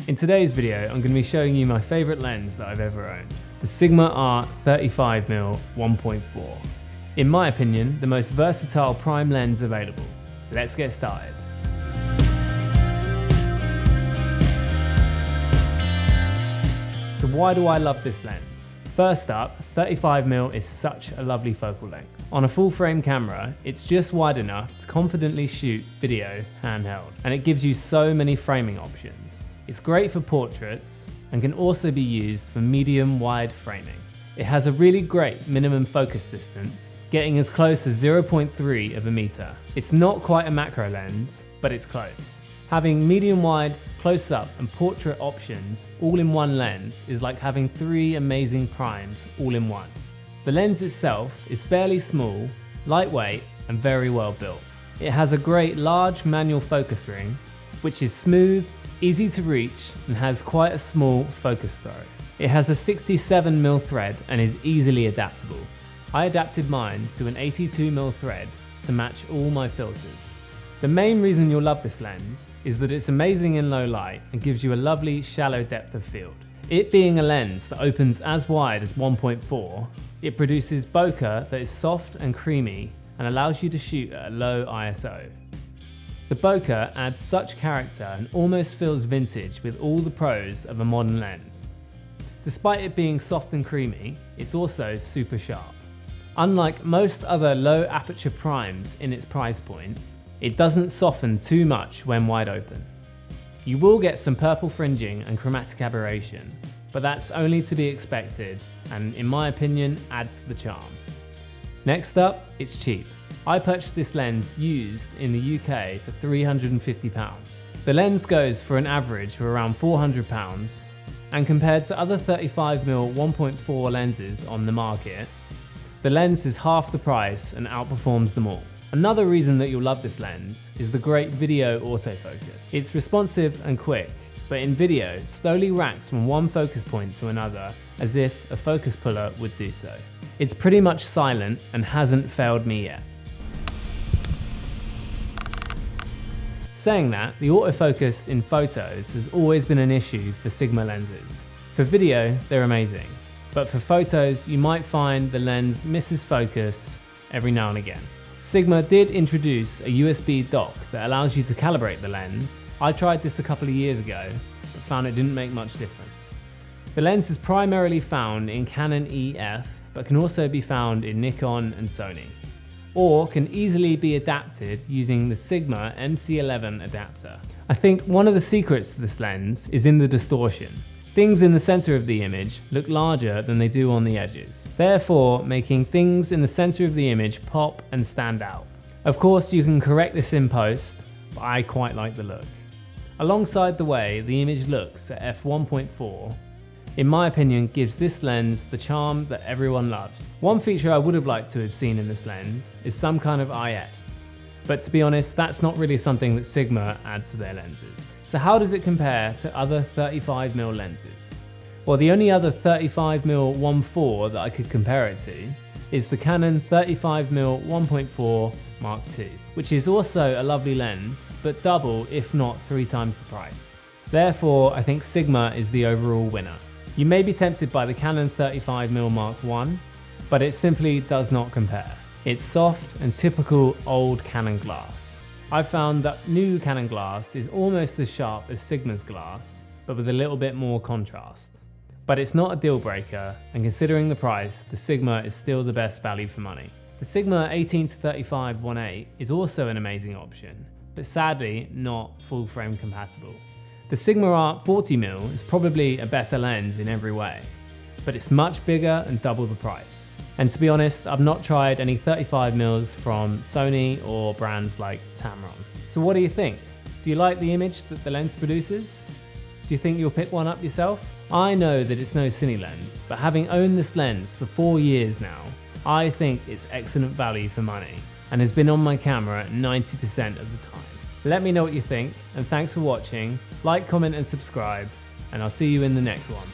In today's video, I'm going to be showing you my favourite lens that I've ever owned, the Sigma Art 35mm 1.4. In my opinion, the most versatile prime lens available. Let's get started. So why do I love this lens? First up, 35mm is such a lovely focal length. On a full frame camera, it's just wide enough to confidently shoot video handheld, and it gives you so many framing options. It's great for portraits and can also be used for medium wide framing. It has a really great minimum focus distance, getting as close as 0.3 of a meter. It's not quite a macro lens, but it's close. Having medium wide, close up and portrait options all in one lens is like having three amazing primes all in one. The lens itself is fairly small, lightweight and very well built. It has a great large manual focus ring, which is smooth, easy to reach and has quite a small focus throw. It has a 67mm thread and is easily adaptable. I adapted mine to an 82mm thread to match all my filters. The main reason you'll love this lens is that it's amazing in low light and gives you a lovely shallow depth of field. It being a lens that opens as wide as 1.4, it produces bokeh that is soft and creamy and allows you to shoot at a low ISO. The bokeh adds such character and almost feels vintage with all the pros of a modern lens. Despite it being soft and creamy, it's also super sharp. Unlike most other low aperture primes in its price point, it doesn't soften too much when wide open. You will get some purple fringing and chromatic aberration, but that's only to be expected and in my opinion adds to the charm. Next up, it's cheap. I purchased this lens used in the UK for £350. The lens goes for an average of around £400, and compared to other 35mm 1.4 lenses on the market, the lens is half the price and outperforms them all. Another reason that you'll love this lens is the great video autofocus. It's responsive and quick, but in video slowly racks from one focus point to another as if a focus puller would do so. It's pretty much silent and hasn't failed me yet. Saying that, the autofocus in photos has always been an issue for Sigma lenses. For video, they're amazing, but for photos, you might find the lens misses focus every now and again. Sigma did introduce a USB dock that allows you to calibrate the lens. I tried this a couple of years ago, but found it didn't make much difference. The lens is primarily found in Canon EF, but can also be found in Nikon and Sony, or can easily be adapted using the Sigma MC11 adapter. I think one of the secrets to this lens is in the distortion. Things in the center of the image look larger than they do on the edges, therefore making things in the center of the image pop and stand out. Of course, you can correct this in post, but I quite like the look. Alongside the way the image looks at f1.4, in my opinion, gives this lens the charm that everyone loves. One feature I would have liked to have seen in this lens is some kind of IS. But to be honest, that's not really something that Sigma add to their lenses. So how does it compare to other 35mm lenses? Well, the only other 35mm 1.4 that I could compare it to is the Canon 35mm 1.4 Mark II, which is also a lovely lens, but double if not 3 times the price. Therefore, I think Sigma is the overall winner. You may be tempted by the Canon 35mm Mark I, but it simply does not compare. It's soft and typical old Canon glass. I've found that new Canon glass is almost as sharp as Sigma's glass, but with a little bit more contrast. But it's not a deal breaker, and considering the price, the Sigma is still the best value for money. The Sigma 18-35 1.8 is also an amazing option, but sadly not full frame compatible. The Sigma Art 40mm is probably a better lens in every way, but it's much bigger and double the price. And to be honest, I've not tried any 35mm from Sony or brands like Tamron. So what do you think? Do you like the image that the lens produces? Do you think you'll pick one up yourself? I know that it's no cine lens, but having owned this lens for 4 years now, I think it's excellent value for money and has been on my camera 90% of the time. Let me know what you think, and thanks for watching. Like, comment and subscribe, and I'll see you in the next one.